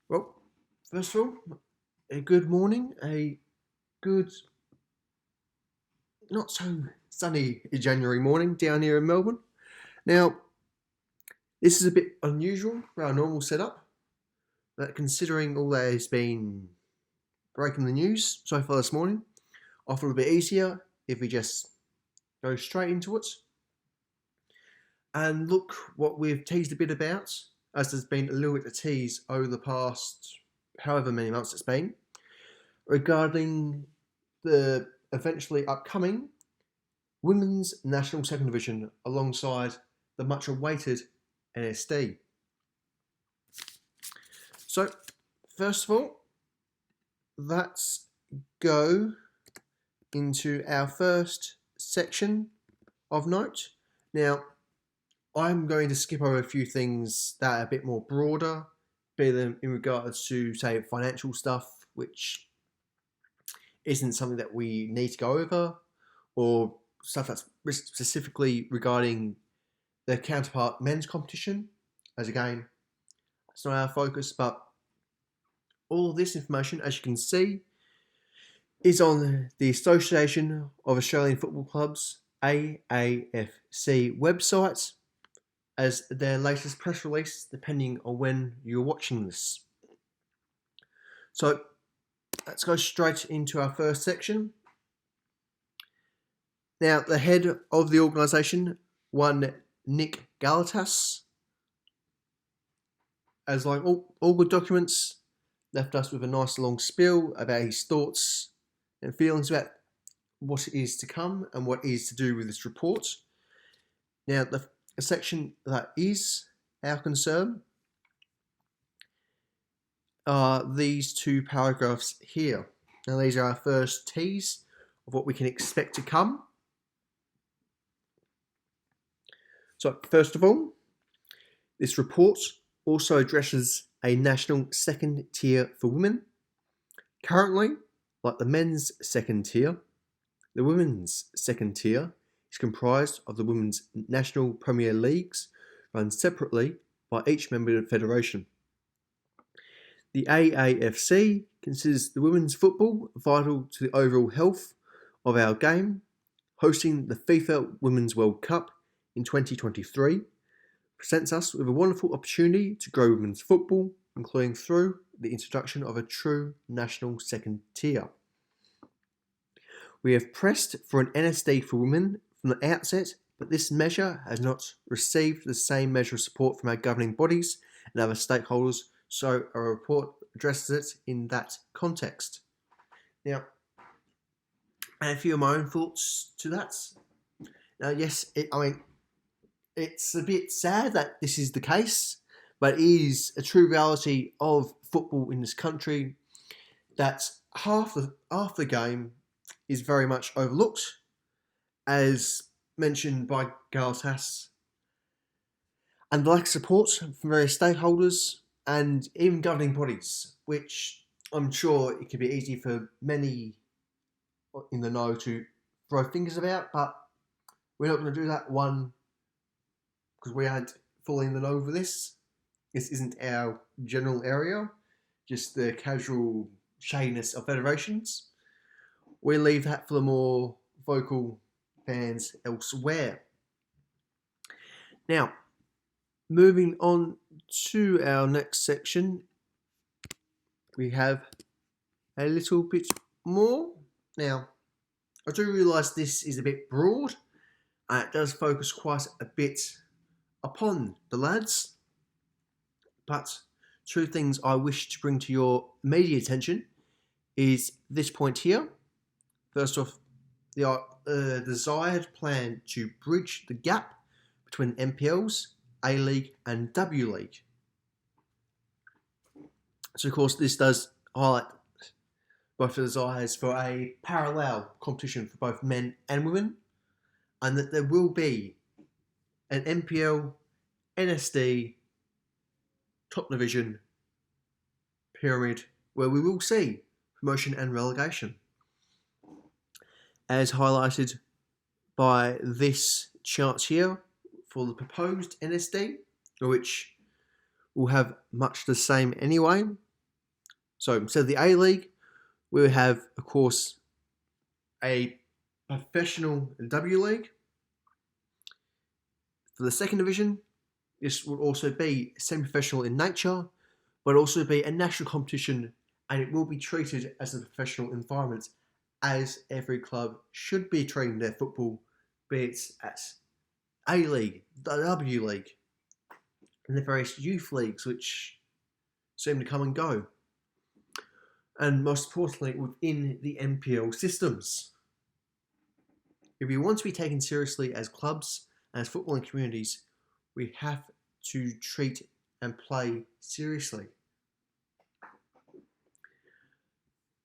Well, first of all, a good morning, a good, not so sunny January morning down here in Melbourne. Now, this is a bit unusual for our normal setup, but considering all that has been breaking the news so far this morning, I feel a bit easier if we just go straight into it and look what we've teased a bit about, as there's been a little bit of tease over the past however many months it's been, regarding the eventually upcoming Women's National Second Division alongside the much awaited NSD. So, first of all, let's go into our first section of note. Now, I'm going to skip over a few things that are a bit more broader, be them in regards to, say, financial stuff, which isn't something that we need to go over, or stuff that's specifically regarding their counterpart men's competition, as again, it's not our focus, but all of this information, as you can see, is on the Association of Australian Football Clubs, AAFC website, as their latest press release, depending on when you're watching this. So let's go straight into our first section. Now, the head of the organisation, one Nick Galatas, as like all good documents, left us with a nice long spiel about his thoughts and feelings about what is to come and what is to do with this report. Now, the section that is our concern are these two paragraphs here. Now, these are our first tease of what we can expect to come. So, first of all, this report also addresses a national second tier for women. Currently, like the men's second tier, the women's second tier is comprised of the Women's National Premier Leagues run separately by each member federation. The AAFC considers the women's football vital to the overall health of our game, hosting the FIFA Women's World Cup in 2023 presents us with a wonderful opportunity to grow women's football, including through the introduction of a true national second tier. We have pressed for an NSD for women from the outset, but this measure has not received the same measure of support from our governing bodies and other stakeholders, so a report addresses it in that context. Now, a few of my own thoughts to that. Now, yes, it's a bit sad that this is the case, but it is a true reality of football in this country that half the game is very much overlooked, as mentioned by Galatas, and lack support from various stakeholders and even governing bodies, which I'm sure it could be easy for many in the know to throw fingers about, but we're not going to do that, one, because we aren't fully in the know over this. This isn't our general area, just the casual shadiness of federations. We leave that for the more vocal fans elsewhere. Now, moving on to our next section, we have a little bit more. Now, I do realise this is a bit broad, and it does focus quite a bit upon the lads, but two things I wish to bring to your media attention is this point here. First off, the desired plan to bridge the gap between NPLs, A-League and W-League. So of course this does highlight both the desires for a parallel competition for both men and women, and that there will be an NPL, NSD, top division pyramid where we will see promotion and relegation, as highlighted by this chart here for the proposed NSD, which will have much the same anyway. So instead of the A-League, we will have, of course, a professional W League. For the second division, this will also be semi-professional in nature, but also be a national competition, and it will be treated as a professional environment, as every club should be treating their football, be it at A-League, the W League, and the various youth leagues which seem to come and go. And most importantly, within the NPL systems. If we want to be taken seriously as clubs and as footballing communities, we have to treat and play seriously.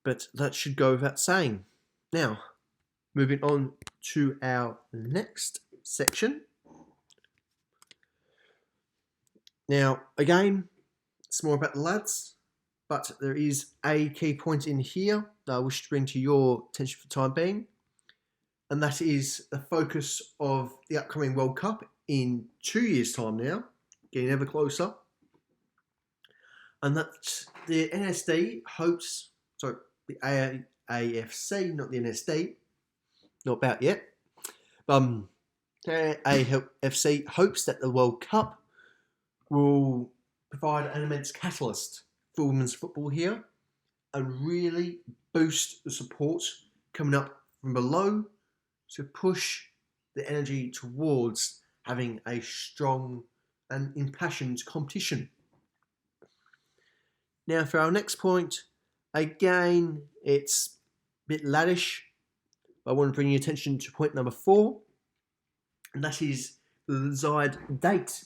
But that should go without saying. Now, moving on to our next section. Now, again, it's more about the lads, but there is a key point in here that I wish to bring to your attention for the time being, and that is the focus of the upcoming World Cup in 2 years' time now, getting ever closer, and that the NSD hopes, sorry, the AAFC, not the NSD, not about yet, the AAFC hopes that the World Cup will provide an immense catalyst for women's football here and really boost the support coming up from below to push the energy towards having a strong and impassioned competition. Now for our next point, again, it's a bit laddish, but I want to bring your attention to point number 4, and that is the desired date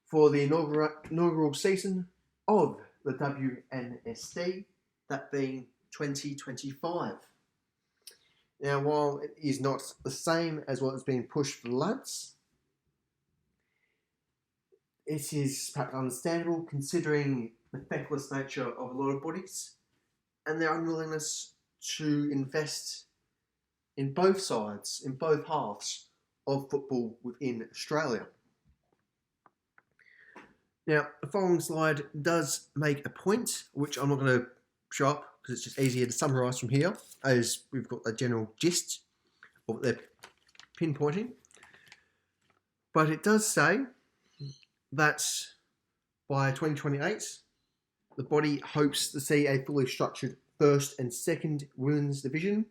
for the inaugural season of the WNSD, that being 2025. Now, while it is not the same as what is being pushed for the lads, it is perhaps understandable considering the feckless nature of a lot of bodies and their unwillingness to invest in both sides, in both halves of football within Australia. Now, the following slide does make a point, which I'm not going to show up because it's just easier to summarise from here, as we've got the general gist of what they're pinpointing. But it does say that by 2028, the body hopes to see a fully structured first and second women's division,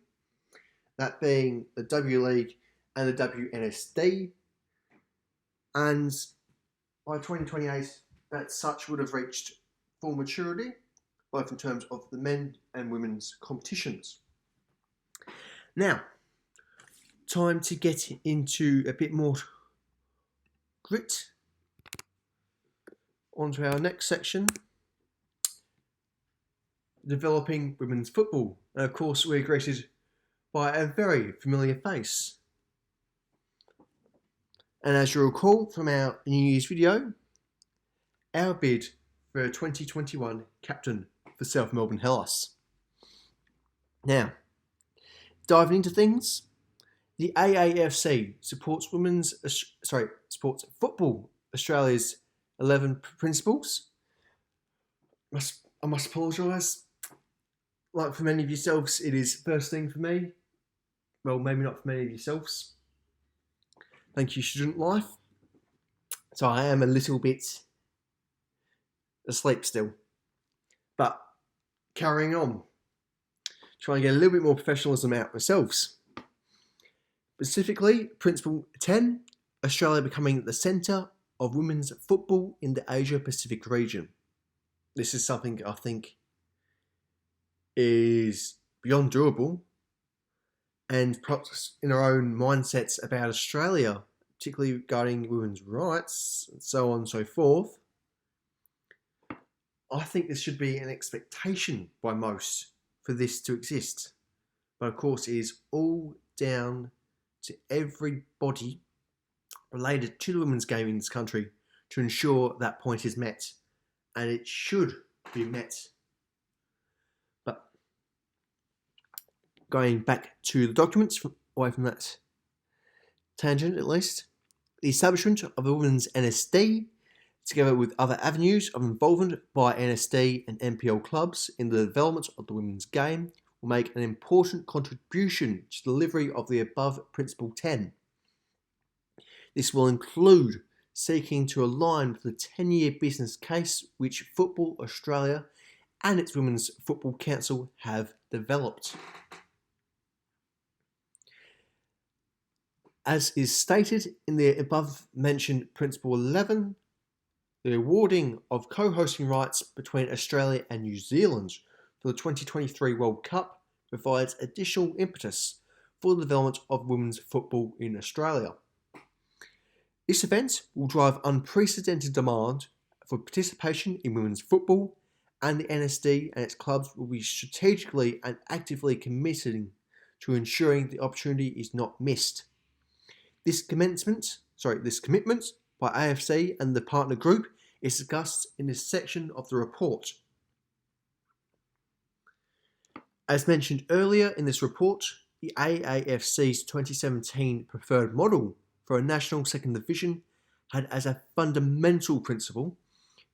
that being the W League and the WNSD, and by 2028, that such would have reached full maturity, both in terms of the men and women's competitions. Now, time to get into a bit more grit. On to our next section, developing women's football. And of course, we're greeted by a very familiar face. And as you'll recall from our New Year's video, our bid for a 2021 captain for South Melbourne Hellas. Now, diving into things, the AAFC supports Football Australia's 11 principles. I must apologise. Like for many of yourselves, it is first thing for me. Well, maybe not for many of yourselves. Thank you, student life. So I am a little bit asleep still. But carrying on. Try and get a little bit more professionalism out ourselves. Specifically, Principle 10, Australia becoming the centre of women's football in the Asia Pacific region. This is something I think is beyond doable, and perhaps in our own mindsets about Australia, particularly regarding women's rights and so on and so forth, I think this should be an expectation by most for this to exist. But of course, it is all down to everybody related to the women's game in this country to ensure that point is met. And it should be met. But going back to the documents, away from that tangent at least, the establishment of the Women's NSD together with other avenues of involvement by NSD and NPL clubs in the development of the women's game, will make an important contribution to the delivery of the above Principle 10. This will include seeking to align with the 10-year business case which Football Australia and its Women's Football Council have developed. As is stated in the above mentioned Principle 11, the awarding of co-hosting rights between Australia and New Zealand for the 2023 World Cup provides additional impetus for the development of women's football in Australia. This event will drive unprecedented demand for participation in women's football, and the NSD and its clubs will be strategically and actively committing to ensuring the opportunity is not missed. This commitment by AAFC and the partner group is discussed in this section of the report. As mentioned earlier in this report, the AAFC's 2017 preferred model for a national second division had as a fundamental principle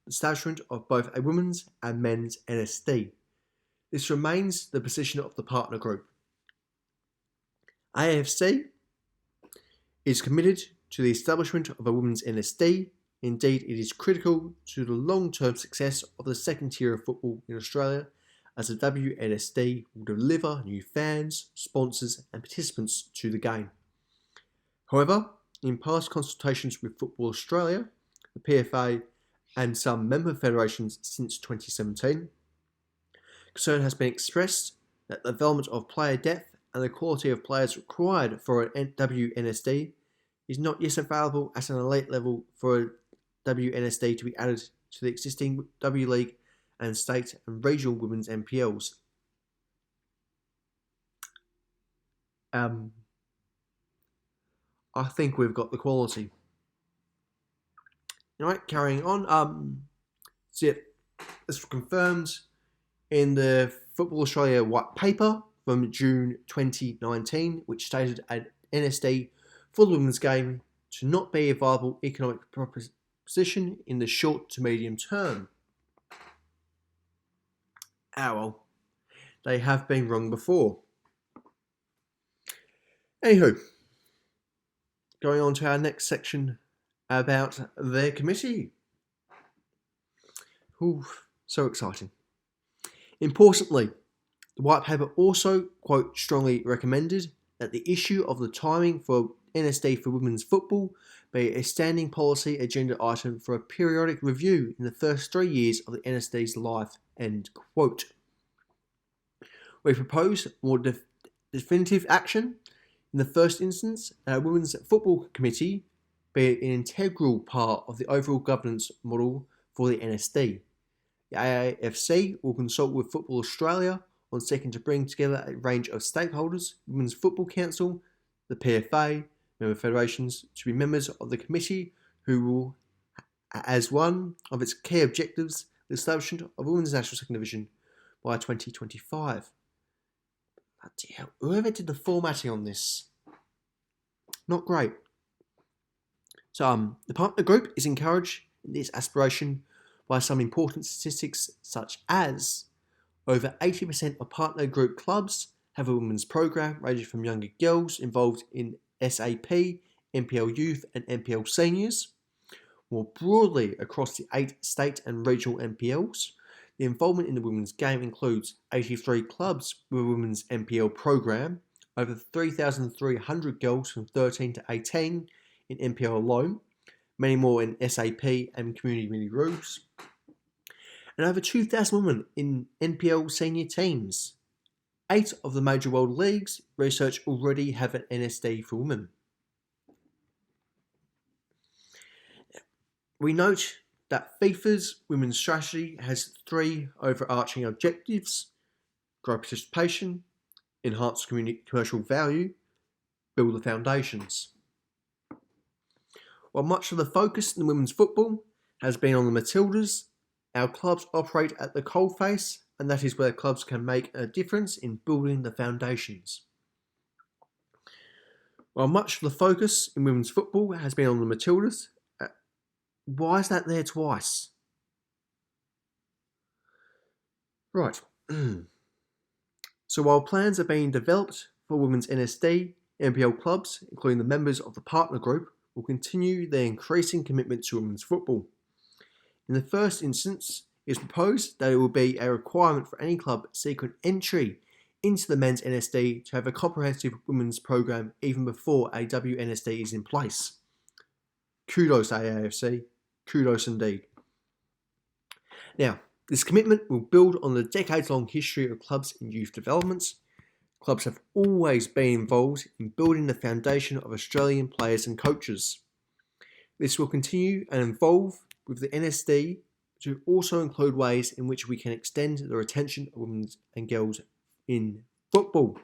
the establishment of both a women's and men's NSD. This remains the position of the partner group. AAFC is committed to the establishment of a women's NSD. Indeed, it is critical to the long-term success of the second tier of football in Australia, as the WNSD will deliver new fans, sponsors and participants to the game. However, in past consultations with Football Australia, the PFA and some member federations since 2017, concern has been expressed that the development of player depth and the quality of players required for a WNSD is not yet available at an elite level for a WNSD to be added to the existing W League and state and regional women's NPLs. I think we've got the quality. Alright, carrying on. So this was confirmed in the Football Australia white paper from June 2019, which stated an NSD for the women's game to not be a viable economic proposition in the short to medium term. Well, they have been wrong before. Anywho, going on to our next section about their committee. So exciting. Importantly, the white paper also, quote, strongly recommended that the issue of the timing for NSD for women's football be a standing policy agenda item for a periodic review in the first 3 years of the NSD's life, end quote. We propose more definitive action. In the first instance, our Women's Football Committee be an integral part of the overall governance model for the NSD. The AAFC will consult with Football Australia on seeking to bring together a range of stakeholders, Women's Football Council, the PFA, member federations, to be members of the committee who will, as one of its key objectives, the establishment of a Women's National Second Division by 2025. Bloody hell, whoever did the formatting on this, not great. So the partner group is encouraged in this aspiration by some important statistics such as over 80% of partner group clubs have a women's program ranging from younger girls involved in SAP, NPL Youth and NPL Seniors. More broadly across the 8 state and regional NPLs, the involvement in the women's game includes 83 clubs with a women's NPL program, over 3,300 girls from 13 to 18 in NPL alone, many more in SAP and community mini groups, and over 2,000 women in NPL senior teams. 8 of the major world leagues research already have an NSD for women. We note that FIFA's women's strategy has 3 overarching objectives: grow participation, enhance commercial value, build the foundations. While much of the focus in women's football has been on the Matildas, our clubs operate at the coalface, and that is where clubs can make a difference in building the foundations. While much of the focus in women's football has been on the Matildas, Why is that there twice? Right. So while plans are being developed for women's NSD, NPL clubs, including the members of the partner group, will continue their increasing commitment to women's football. In the first instance, it is proposed that it will be a requirement for any club seeking entry into the men's NSD to have a comprehensive women's program even before a WNSD is in place. Kudos AAFC, kudos indeed. Now, this commitment will build on the decades-long history of clubs in youth developments. Clubs have always been involved in building the foundation of Australian players and coaches. This will continue and evolve with the NSD to also include ways in which we can extend the retention of women and girls in football.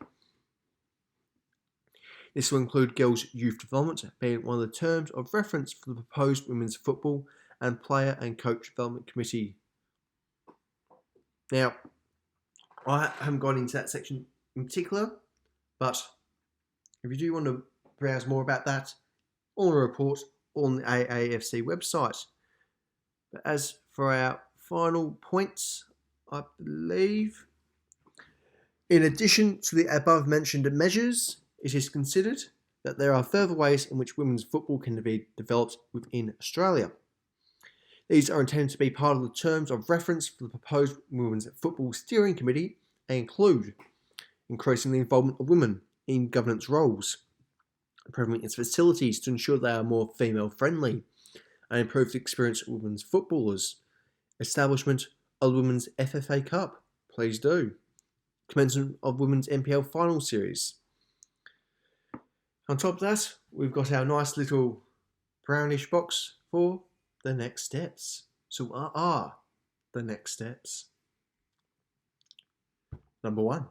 This will include girls' youth development being one of the terms of reference for the proposed Women's Football and Player and Coach Development Committee. Now, I haven't gone into that section in particular, but if you do want to browse more about that, on a report on the AAFC website. But as for our final points, I believe, in addition to the above mentioned measures, it is considered that there are further ways in which women's football can be developed within Australia. These are intended to be part of the terms of reference for the proposed Women's Football Steering Committee and include increasing the involvement of women in governance roles, improving its facilities to ensure they are more female-friendly, and improve the experience of women's footballers, establishment of the Women's FFA Cup, please do, commencement of Women's NPL Final Series. On top of that, we've got our nice little brownish box for the next steps. So what are the next steps? Number 1,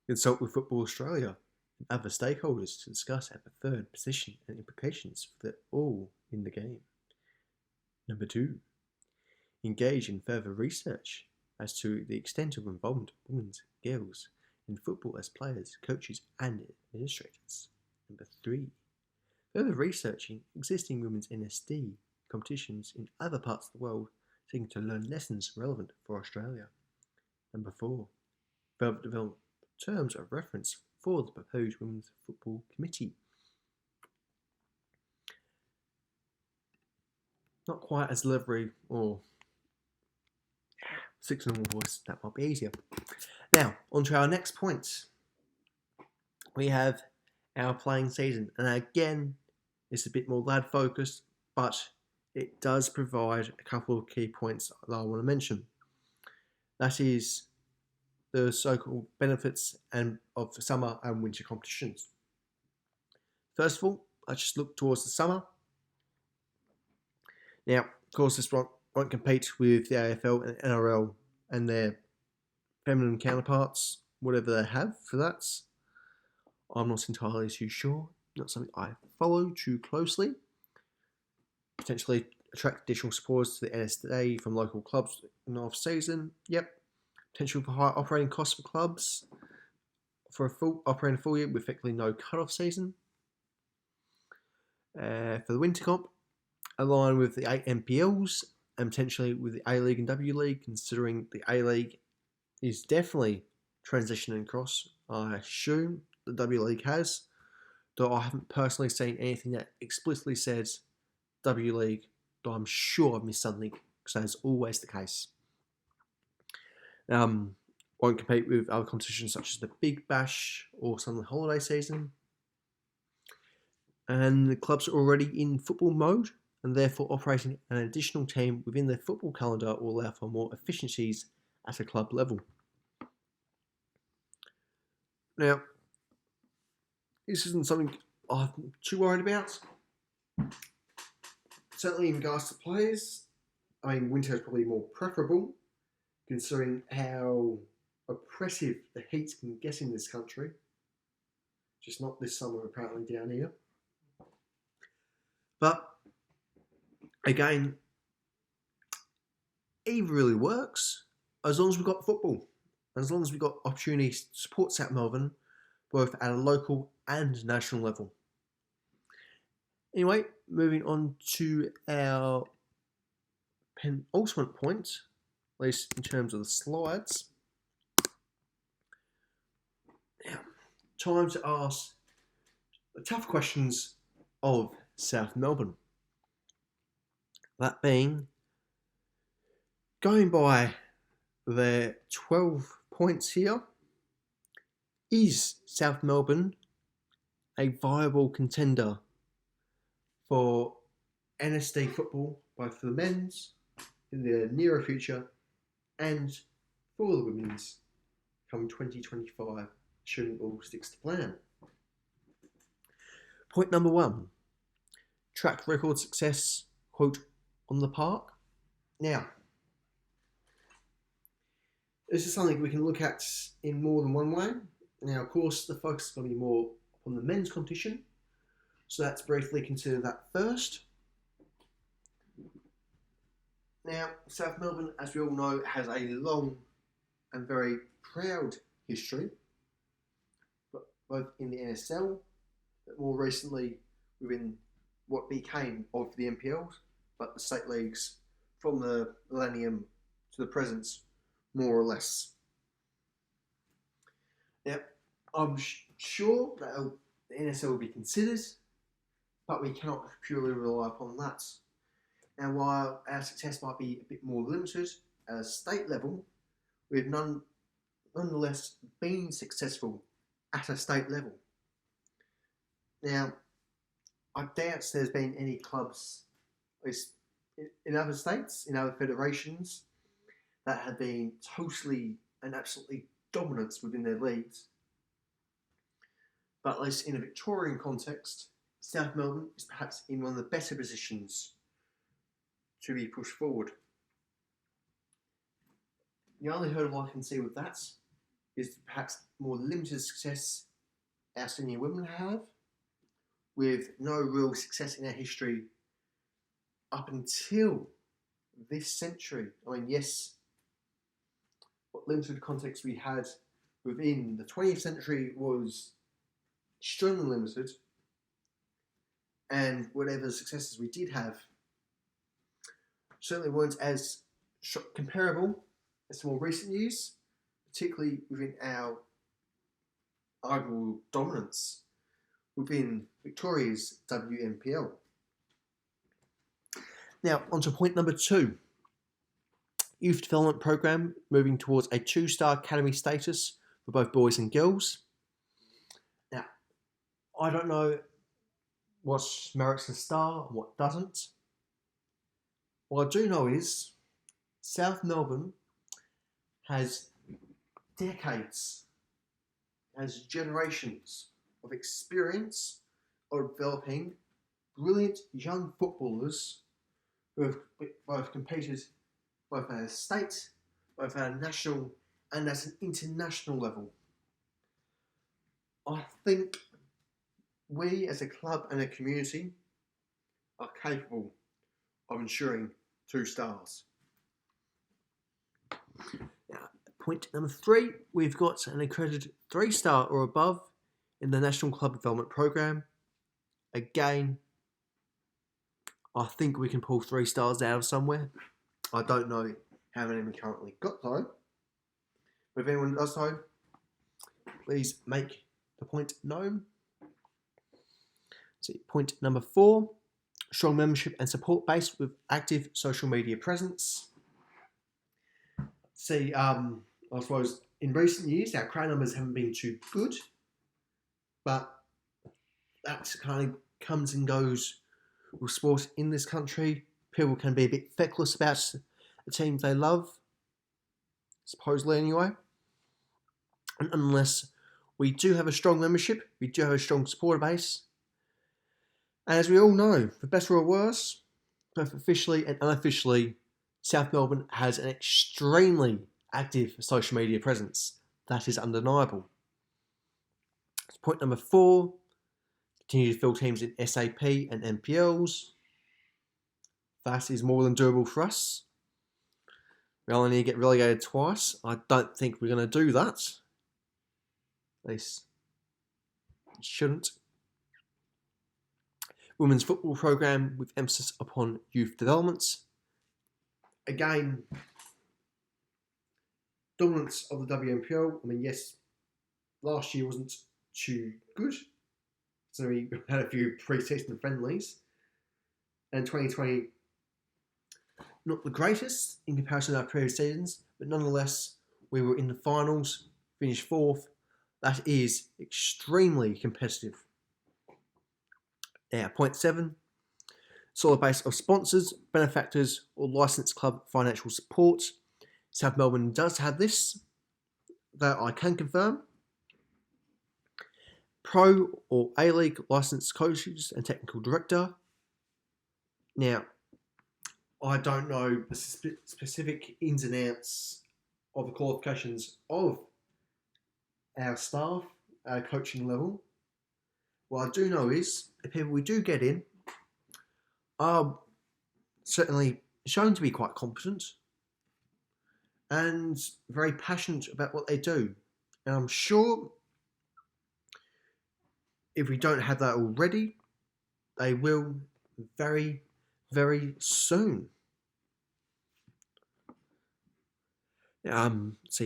consult with Football Australia and other stakeholders to discuss our preferred position and implications for the all in the game. Number 2, engage in further research as to the extent of involvement of women and girls in football as players, coaches and administrators. Number 3, further researching existing women's NSD competitions in other parts of the world, seeking to learn lessons relevant for Australia. Number 4, further develop terms of reference for the proposed Women's Football Committee. Not quite as leathery or 6 normal voice, that might be easier. Now, on to our next point. We have our playing season, and again, it's a bit more lad focused, but it does provide a couple of key points that I want to mention. That is the so-called benefits of summer and winter competitions. First of all, let's just look towards the summer. Now, of course, this won't compete with the AFL and NRL and their feminine counterparts, whatever they have for that. I'm not entirely too sure. Not something I follow too closely. Potentially attract additional supporters to the NSA from local clubs in the off-season. Yep. Potential for higher operating costs for clubs for operating a full year with effectively no cut-off season. For the winter comp, align with the 8 NPLs and potentially with the A-League and W-League, considering the A-League is definitely transitioning across. I assume the W-League has, though I haven't personally seen anything that explicitly says W-League, though I'm sure I've missed something, because that is always the case. Won't compete with other competitions such as the Big Bash or summer holiday season. And the clubs are already in football mode, and therefore operating an additional team within their football calendar will allow for more efficiencies at a club level. Now, this isn't something I'm too worried about. Certainly in regards to players, I mean, winter is probably more preferable, considering how oppressive the heat can get in this country. Just not this summer, apparently, down here. But, again, either really works, as long as we've got football. As long as we've got opportunities to support South Melbourne, both at a local and national level. Anyway, moving on to our penultimate point, at least in terms of the slides. Now, time to ask the tough questions of South Melbourne. That being, going by their 12 points here, is South Melbourne a viable contender for NSD football, both for the men's in the nearer future and for the women's come 2025, assuming all sticks to plan? Point number 1, track record success, quote, on the park. Now, this is something we can look at in more than one way. Now, of course, the focus is going to be more on the men's competition, so let's briefly consider that first. Now, South Melbourne, as we all know, has a long and very proud history, both in the NSL, but more recently within what became of the NPL, but the state leagues from the millennium to the present, more or less. Now, I'm sure that the NSL will be considered, but we cannot purely rely upon that. And while our success might be a bit more limited at a state level, we've nonetheless been successful at a state level. Now, I doubt there's been any clubs in other states, in other federations, that have been totally and absolutely dominant within their leagues. But at least in a Victorian context, South Melbourne is perhaps in one of the better positions to be pushed forward. The only hurdle I can see with that is perhaps more limited success our senior women have, with no real success in our history up until this century. I mean, yes, what limited context we had within the 20th century was extremely limited, and whatever successes we did have certainly weren't as comparable as to more recent years, particularly within our arguable dominance within Victoria's WNPL. Now, on to point number 2. Youth development program moving towards a 2-star academy status for both boys and girls. Now, I don't know what merits a star and what doesn't. What I do know is South Melbourne has decades, has generations of experience of developing brilliant young footballers who have both competed both at a state, both at a national and at an international level. I think we as a club and a community are capable of ensuring 2 stars. Now, point number 3, we've got an accredited 3-star or above in the National Club Development Program. Again, I think we can pull 3 stars out of somewhere. I don't know how many we currently got though. But if anyone does so, please make the point known. See, point number 4, strong membership and support base with active social media presence. See, I suppose in recent years our crowd numbers haven't been too good, but that kind of comes and goes with sport in this country. People can be a bit feckless about the teams they love, supposedly anyway. And unless we do have a strong membership, we do have a strong supporter base. And as we all know, for better or worse, both officially and unofficially, South Melbourne has an extremely active social media presence. That is undeniable. Point number 4, continue to fill teams in SAP and NPLs. That is more than doable for us. We only need to get relegated twice. I don't think we're going to do that. At least shouldn't. women's football program with emphasis upon youth developments. Again, dominance of the WNPL. I mean, yes, last year wasn't too good, so we had a few pre-season friendlies, and 2020 not the greatest in comparison to our previous seasons, but nonetheless we were in the finals, finished 4th. That is extremely competitive. Now, point 7, solid base of sponsors, benefactors, or licensed club financial support. South Melbourne does have this, that I can confirm. Pro or A-League licensed coaches and technical director. Now, I don't know the specific ins and outs of the qualifications of our staff at a coaching level. What I do know is the people we do get in are certainly shown to be quite competent and very passionate about what they do. And I'm sure if we don't have that already, they will very, very soon.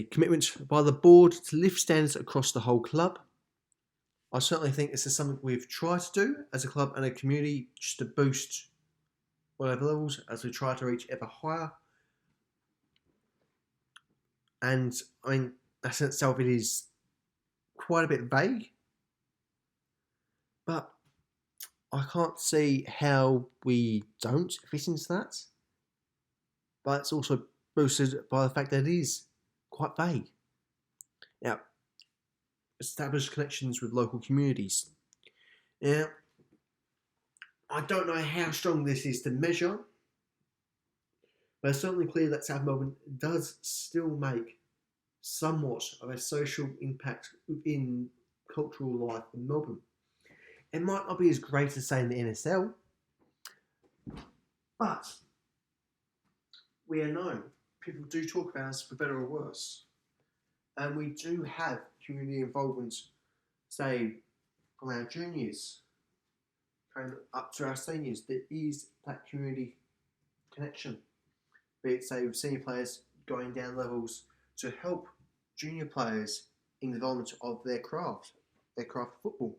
Commitment by the board to lift standards across the whole club. I certainly think this is something we've tried to do as a club and a community, just to boost whatever levels as we try to reach ever higher. And I mean, that in itself, it is quite a bit vague, but I can't see how we don't fit into that. But it's also boosted by the fact that it is quite vague. Now, establish connections with local communities. Now, I don't know how strong this is to measure, but it's certainly clear that South Melbourne does still make somewhat of a social impact within cultural life in Melbourne. It might not be as great as, say, in the NSL, but we are known. People do talk about us for better or worse. And we do have community involvement, say, from our juniors and up to our seniors. There is that community connection. Be it, say, with senior players going down levels to help junior players in the development of their craft football.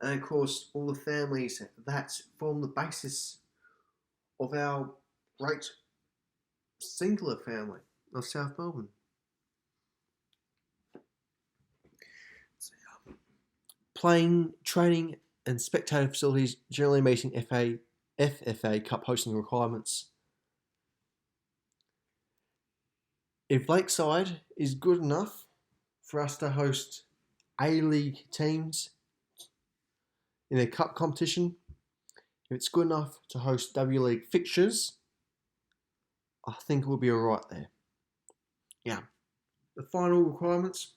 And of course, all the families that form the basis of our great singular family of South Melbourne. Playing, training and spectator facilities generally meeting FFA Cup hosting requirements. If Lakeside is good enough for us to host A-League teams in a cup competition, if it's good enough to host W League fixtures, I think we'll be alright there. Yeah. The final requirements: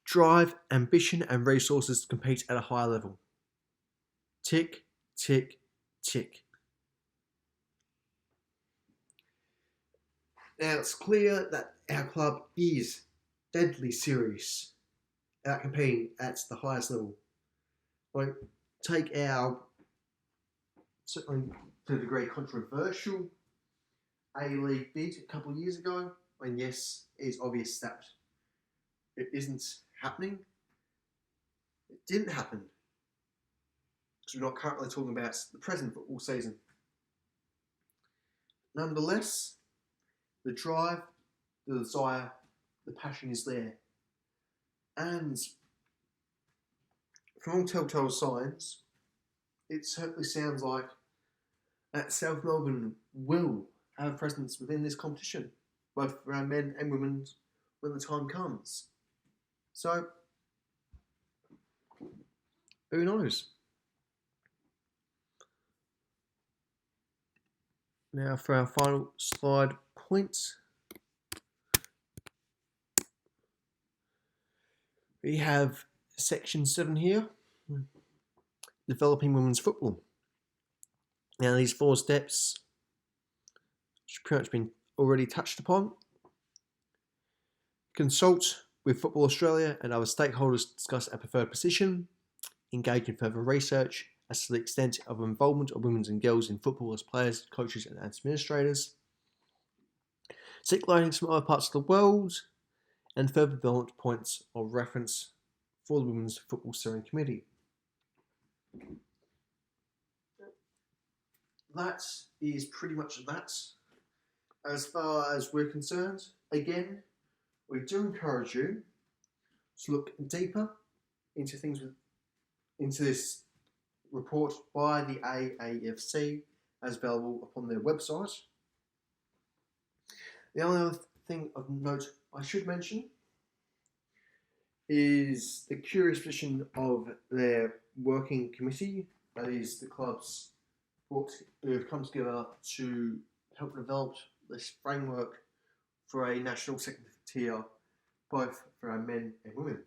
drive, ambition and resources to compete at a higher level. Tick, tick, tick. Now, it's clear that our club is deadly serious about competing at the highest level. Like, take our, certainly to a degree, controversial A-League bid a couple of years ago, when yes, it is obvious that it isn't happening. It didn't happen because we're not currently talking about the present football season. Nonetheless, the drive, the desire, the passion is there. And from all telltale signs, it certainly sounds like that South Melbourne will have a presence within this competition, both for our men and women, when the time comes. So, who knows? Now for our final slide points. We have section 7 here, developing women's football. Now these 4 steps, which have pretty much been already touched upon. Consult with Football Australia and other stakeholders to discuss our preferred position. engage in further research as to the extent of involvement of women and girls in football as players, coaches and administrators, seek learnings from other parts of the world, and further develop points of reference for the Women's Football Steering Committee. That is pretty much that. As far as we're concerned, again, we do encourage you to look deeper into into this report by the AAFC as available upon their website. The only other thing of note I should mention is the curious position of their working committee, that is the clubs who have come together to help develop this framework for a national second tier, both for our men and women.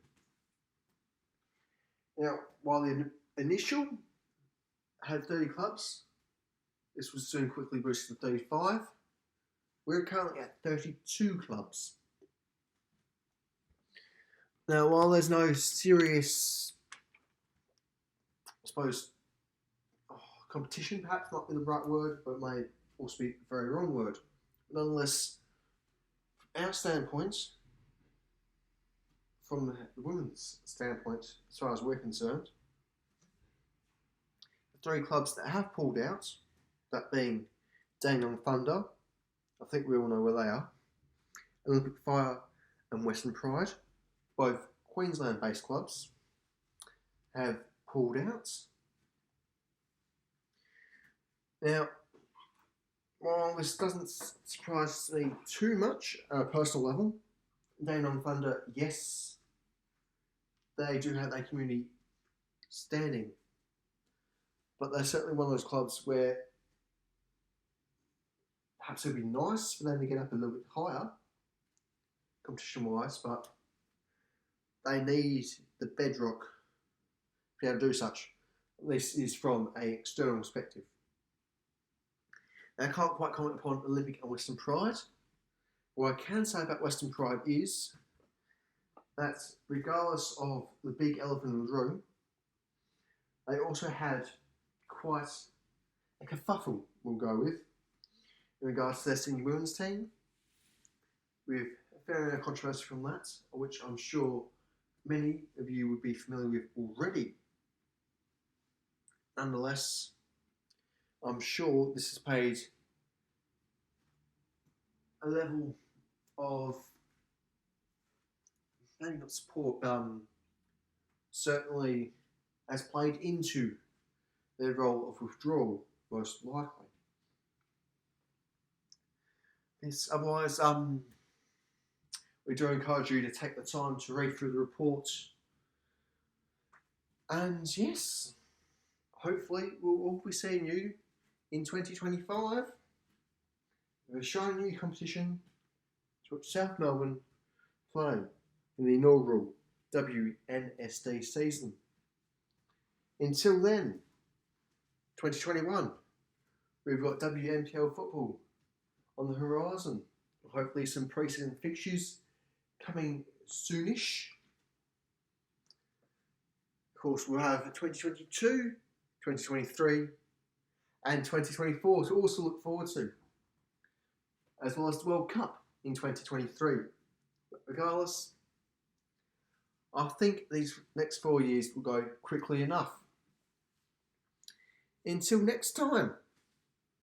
Now, while the initial had 30 clubs, this was soon quickly boosted to 35. We're currently at 32 clubs. Now, while there's no serious, I suppose, competition, perhaps not be the right word, but it may also be a very wrong word. Nonetheless, from our standpoint, from the women's standpoint, as far as we're concerned, the 3 clubs that have pulled out, that being Dandenong Thunder, I think we all know where they are, Olympic Fire and Western Pride, both Queensland-based clubs, have pulled out. Now, while this doesn't surprise me too much at a personal level, Dandenong Thunder, yes, they do have a community standing, but they're certainly one of those clubs where perhaps it would be nice for them to get up a little bit higher, competition-wise, but they need the bedrock to be able to do such. This is from an external perspective. Now, I can't quite comment upon Olympic and Western Pride. What I can say about Western Pride is that regardless of the big elephant in the room, they also had quite a kerfuffle, we'll go with, in regards to their senior women's team, with a fair amount of controversy from that, which I'm sure many of you would be familiar with already. Nonetheless, I'm sure this has paid a level of, maybe not support, certainly has played into their role of withdrawal, most likely. Otherwise, we do encourage you to take the time to read through the report. And yes, hopefully we'll all be seeing you in 2025. We're showing you competition to watch South Melbourne play in the inaugural WNSD season. Until then, 2021, we've got WNPL football on the horizon. Hopefully some pre-season fixtures coming soonish. Of course, we'll have 2022, 2023 and 2024 to also look forward to, as well as the World Cup in 2023. But regardless, I think these next 4 years will go quickly enough. Until next time.